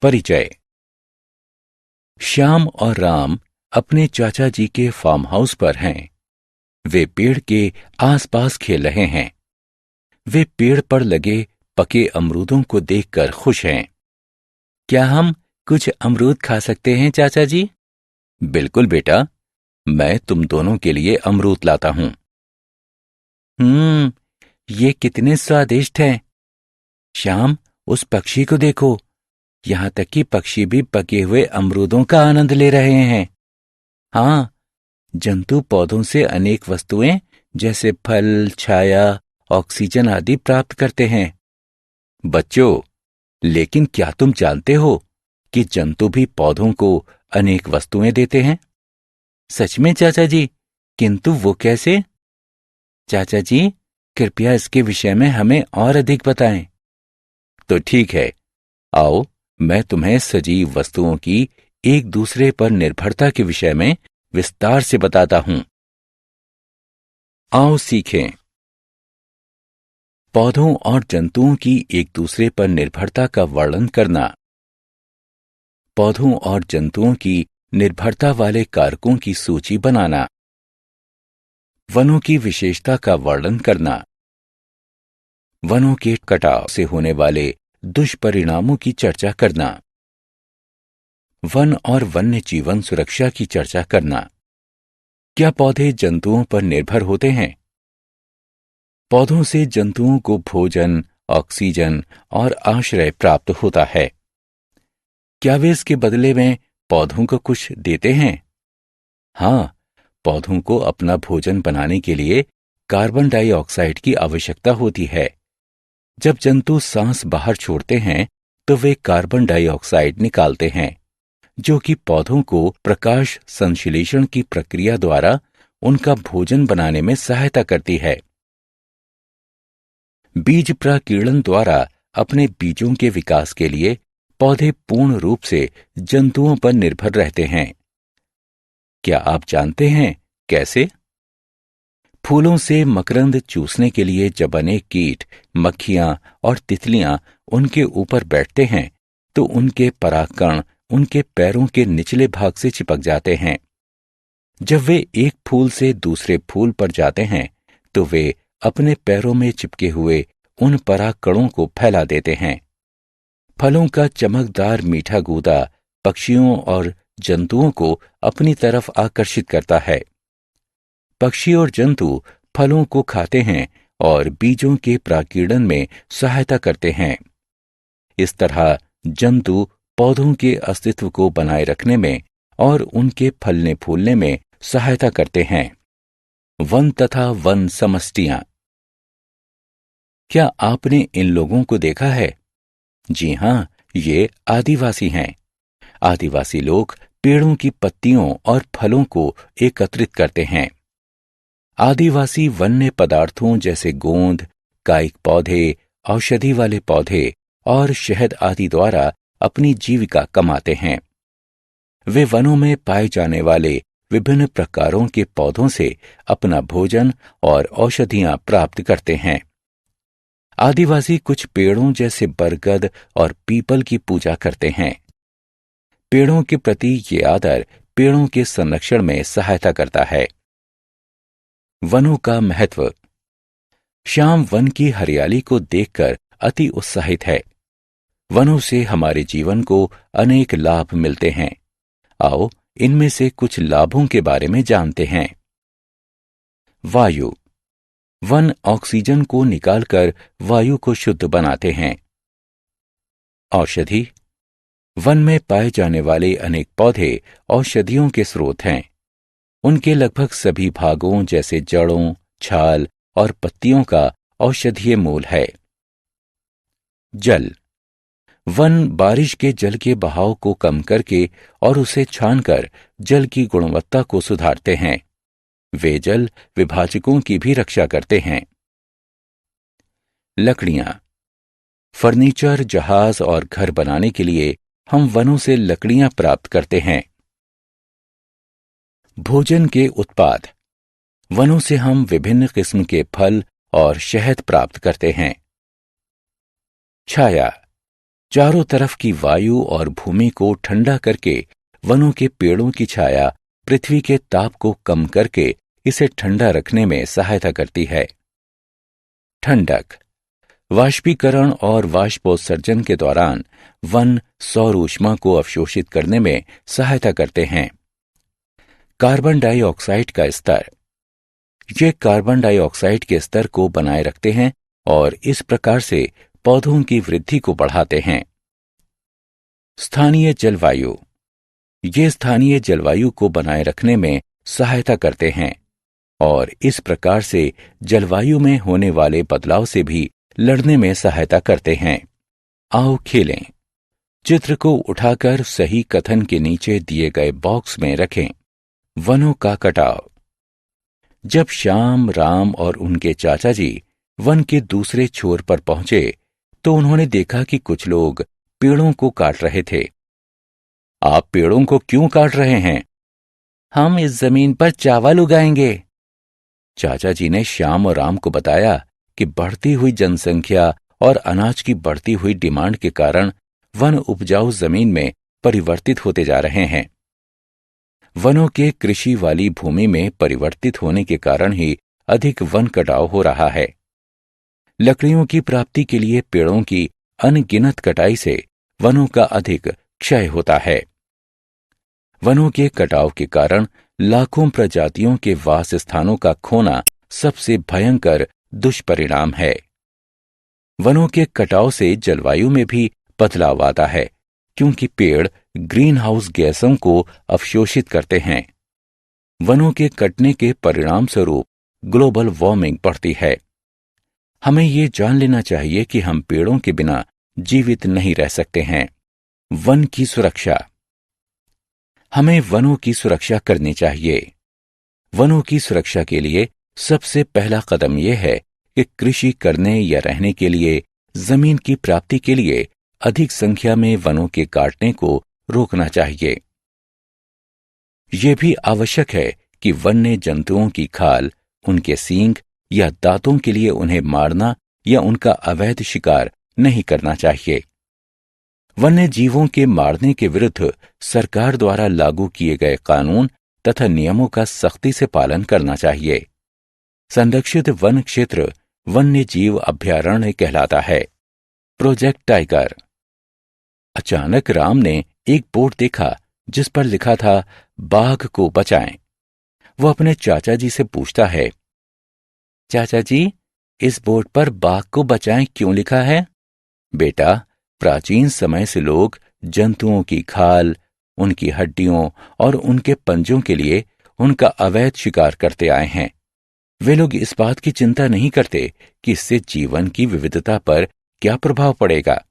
परिचय। श्याम और राम अपने चाचा जी के फार्म हाउस पर हैं। वे पेड़ के आसपास खेल रहे हैं। वे पेड़ पर लगे पके अमरूदों को देखकर खुश हैं। क्या हम कुछ अमरूद खा सकते हैं चाचा जी? बिल्कुल बेटा, मैं तुम दोनों के लिए अमरूद लाता हूं। ये कितने स्वादिष्ट हैं। श्याम, उस पक्षी को देखो। यहां तक कि पक्षी भी पके हुए अमरूदों का आनंद ले रहे हैं। हाँ, जंतु पौधों से अनेक वस्तुएं जैसे फल, छाया, ऑक्सीजन आदि प्राप्त करते हैं। बच्चों, लेकिन क्या तुम जानते हो कि जंतु भी पौधों को अनेक वस्तुएं देते हैं? सच में चाचा जी, किंतु वो कैसे? चाचा जी, कृपया इसके विषय में हमें और अधिक बताएं। तो ठीक है, आओ मैं तुम्हें सजीव वस्तुओं की एक दूसरे पर निर्भरता के विषय में विस्तार से बताता हूं। आओ सीखें। पौधों और जंतुओं की एक दूसरे पर निर्भरता का वर्णन करना। पौधों और जंतुओं की निर्भरता वाले कारकों की सूची बनाना। वनों की विशेषता का वर्णन करना। वनों के कटाव से होने वाले दुष्परिणामों की चर्चा करना। वन और वन्य जीवन सुरक्षा की चर्चा करना। क्या पौधे जंतुओं पर निर्भर होते हैं? पौधों से जंतुओं को भोजन, ऑक्सीजन और आश्रय प्राप्त होता है। क्या वे इसके बदले में पौधों को कुछ देते हैं? हाँ, पौधों को अपना भोजन बनाने के लिए कार्बन डाइऑक्साइड की आवश्यकता होती है। जब जंतु सांस बाहर छोड़ते हैं तो वे कार्बन डाइऑक्साइड निकालते हैं, जो कि पौधों को प्रकाश संश्लेषण की प्रक्रिया द्वारा उनका भोजन बनाने में सहायता करती है। बीज प्रकीर्णन द्वारा अपने बीजों के विकास के लिए पौधे पूर्ण रूप से जंतुओं पर निर्भर रहते हैं। क्या आप जानते हैं कैसे? फूलों से मकरंद चूसने के लिए जब अनेक कीट, मक्खियां और तितलियां उनके ऊपर बैठते हैं तो उनके परागकण उनके पैरों के निचले भाग से चिपक जाते हैं। जब वे एक फूल से दूसरे फूल पर जाते हैं तो वे अपने पैरों में चिपके हुए उन परागकणों को फैला देते हैं। फलों का चमकदार मीठा गूदा पक्षियों और जंतुओं को अपनी तरफ आकर्षित करता है। पक्षी और जंतु फलों को खाते हैं और बीजों के प्रकीर्णन में सहायता करते हैं। इस तरह जंतु पौधों के अस्तित्व को बनाए रखने में और उनके फलने फूलने में सहायता करते हैं। वन तथा वन समष्टियां। क्या आपने इन लोगों को देखा है? जी हां, ये आदिवासी हैं। आदिवासी लोग पेड़ों की पत्तियों और फलों को एकत्रित करते हैं। आदिवासी वन्य पदार्थों जैसे गोंद, कायिक पौधे, औषधि वाले पौधे और शहद आदि द्वारा अपनी जीविका कमाते हैं। वे वनों में पाए जाने वाले विभिन्न प्रकारों के पौधों से अपना भोजन और औषधियां प्राप्त करते हैं। आदिवासी कुछ पेड़ों जैसे बरगद और पीपल की पूजा करते हैं। पेड़ों के प्रति ये आदर पेड़ों के संरक्षण में सहायता करता है। वनों का महत्व। श्याम वन की हरियाली को देखकर अति उत्साहित है। वनों से हमारे जीवन को अनेक लाभ मिलते हैं। आओ इनमें से कुछ लाभों के बारे में जानते हैं। वायु। वन ऑक्सीजन को निकालकर वायु को शुद्ध बनाते हैं। औषधि। वन में पाए जाने वाले अनेक पौधे औषधियों के स्रोत हैं। उनके लगभग सभी भागों जैसे जड़ों, छाल और पत्तियों का औषधीय मूल है। जल। वन बारिश के जल के बहाव को कम करके और उसे छानकर जल की गुणवत्ता को सुधारते हैं। वे जल विभाजकों की भी रक्षा करते हैं। लकड़ियां। फर्नीचर, जहाज और घर बनाने के लिए हम वनों से लकड़ियां प्राप्त करते हैं। भोजन के उत्पाद। वनों से हम विभिन्न किस्म के फल और शहद प्राप्त करते हैं। छाया। चारों तरफ की वायु और भूमि को ठंडा करके वनों के पेड़ों की छाया पृथ्वी के ताप को कम करके इसे ठंडा रखने में सहायता करती है। ठंडक। वाष्पीकरण और वाष्पोत्सर्जन के दौरान वन सौर ऊष्मा को अवशोषित करने में सहायता करते हैं। कार्बन डाइऑक्साइड का स्तर। ये कार्बन डाइऑक्साइड के स्तर को बनाए रखते हैं और इस प्रकार से पौधों की वृद्धि को बढ़ाते हैं। स्थानीय जलवायु। ये स्थानीय जलवायु को बनाए रखने में सहायता करते हैं और इस प्रकार से जलवायु में होने वाले बदलाव से भी लड़ने में सहायता करते हैं। आओ खेलें। चित्र को उठाकर सही कथन के नीचे दिए गए बॉक्स में रखें। वनों का कटाव। जब श्याम, राम और उनके चाचा जी वन के दूसरे छोर पर पहुंचे तो उन्होंने देखा कि कुछ लोग पेड़ों को काट रहे थे। आप पेड़ों को क्यों काट रहे हैं? हम इस जमीन पर चावल उगाएंगे। चाचा जी ने श्याम और राम को बताया कि बढ़ती हुई जनसंख्या और अनाज की बढ़ती हुई डिमांड के कारण वन उपजाऊ जमीन में परिवर्तित होते जा रहे हैं। वनों के कृषि वाली भूमि में परिवर्तित होने के कारण ही अधिक वन कटाव हो रहा है। लकड़ियों की प्राप्ति के लिए पेड़ों की अनगिनत कटाई से वनों का अधिक क्षय होता है। वनों के कटाव के कारण लाखों प्रजातियों के वास स्थानों का खोना सबसे भयंकर दुष्परिणाम है। वनों के कटाव से जलवायु में भी बदलाव आता है क्योंकि पेड़ ग्रीन हाउस गैसों को अवशोषित करते हैं। वनों के कटने के परिणाम स्वरूप ग्लोबल वार्मिंग बढ़ती है। हमें ये जान लेना चाहिए कि हम पेड़ों के बिना जीवित नहीं रह सकते हैं। वन की सुरक्षा। हमें वनों की सुरक्षा करनी चाहिए। वनों की सुरक्षा के लिए सबसे पहला कदम यह है कि कृषि करने या रहने के लिए जमीन की प्राप्ति के लिए अधिक संख्या में वनों के काटने को रोकना चाहिए। यह भी आवश्यक है कि वन्य जंतुओं की खाल, उनके सींग या दांतों के लिए उन्हें मारना या उनका अवैध शिकार नहीं करना चाहिए। वन्य जीवों के मारने के विरुद्ध सरकार द्वारा लागू किए गए कानून तथा नियमों का सख्ती से पालन करना चाहिए। संरक्षित वन क्षेत्र वन्य जीव अभयारण्य कहलाता है। Project tiger. अचानक राम ने एक बोर्ड देखा जिस पर लिखा था बाघ को बचाएं। वो अपने चाचा जी से पूछता है, चाचा जी, इस बोर्ड पर बाघ को बचाएं क्यों लिखा है? बेटा, प्राचीन समय से लोग जंतुओं की खाल, उनकी हड्डियों और उनके पंजों के लिए उनका अवैध शिकार करते आए हैं। वे लोग इस बात की चिंता नहीं करते कि इससे जीवन की विविधता पर क्या प्रभाव पड़ेगा।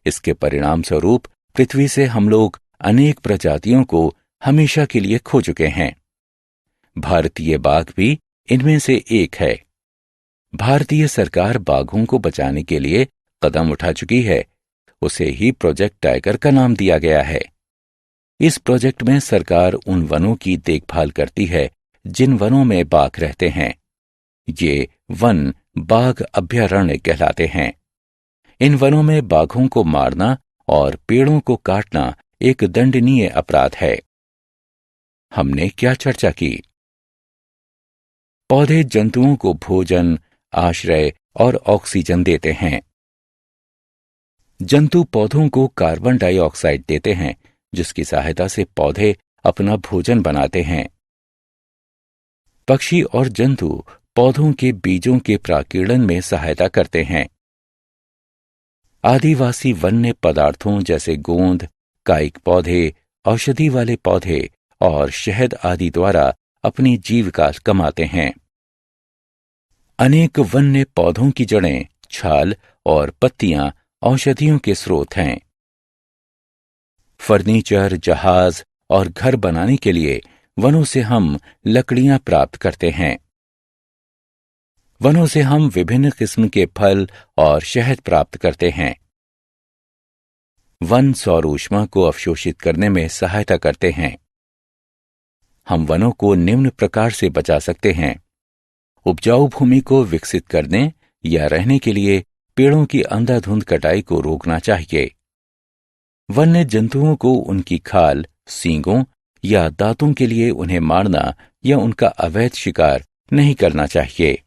इसके परिणाम स्वरूप पृथ्वी से हम लोग अनेक प्रजातियों को हमेशा के लिए खो चुके हैं। भारतीय बाघ भी इनमें से एक है। भारतीय सरकार बाघों को बचाने के लिए कदम उठा चुकी है। उसे ही प्रोजेक्ट टाइगर का नाम दिया गया है। इस प्रोजेक्ट में सरकार उन वनों की देखभाल करती है जिन वनों में बाघ रहते हैं। ये वन बाघ अभयारण्य कहलाते हैं। इन वनों में बाघों को मारना और पेड़ों को काटना एक दंडनीय अपराध है। हमने क्या चर्चा की? पौधे जंतुओं को भोजन, आश्रय और ऑक्सीजन देते हैं। जंतु पौधों को कार्बन डाइऑक्साइड देते हैं जिसकी सहायता से पौधे अपना भोजन बनाते हैं। पक्षी और जंतु पौधों के बीजों के प्राकीर्णन में सहायता करते हैं। आदिवासी वन्य पदार्थों जैसे गोंद, कायिक पौधे, औषधि वाले पौधे और शहद आदि द्वारा अपनी जीविका कमाते हैं। अनेक वन्य पौधों की जड़ें, छाल और पत्तियां औषधियों के स्रोत हैं। फर्नीचर, जहाज और घर बनाने के लिए वनों से हम लकड़ियां प्राप्त करते हैं। वनों से हम विभिन्न किस्म के फल और शहद प्राप्त करते हैं। वन सौर ऊष्मा को अवशोषित करने में सहायता करते हैं। हम वनों को निम्न प्रकार से बचा सकते हैं। उपजाऊ भूमि को विकसित करने या रहने के लिए पेड़ों की अंधाधुंध कटाई को रोकना चाहिए। वन्य जंतुओं को उनकी खाल, सींगों या दांतों के लिए उन्हें मारना या उनका अवैध शिकार नहीं करना चाहिए।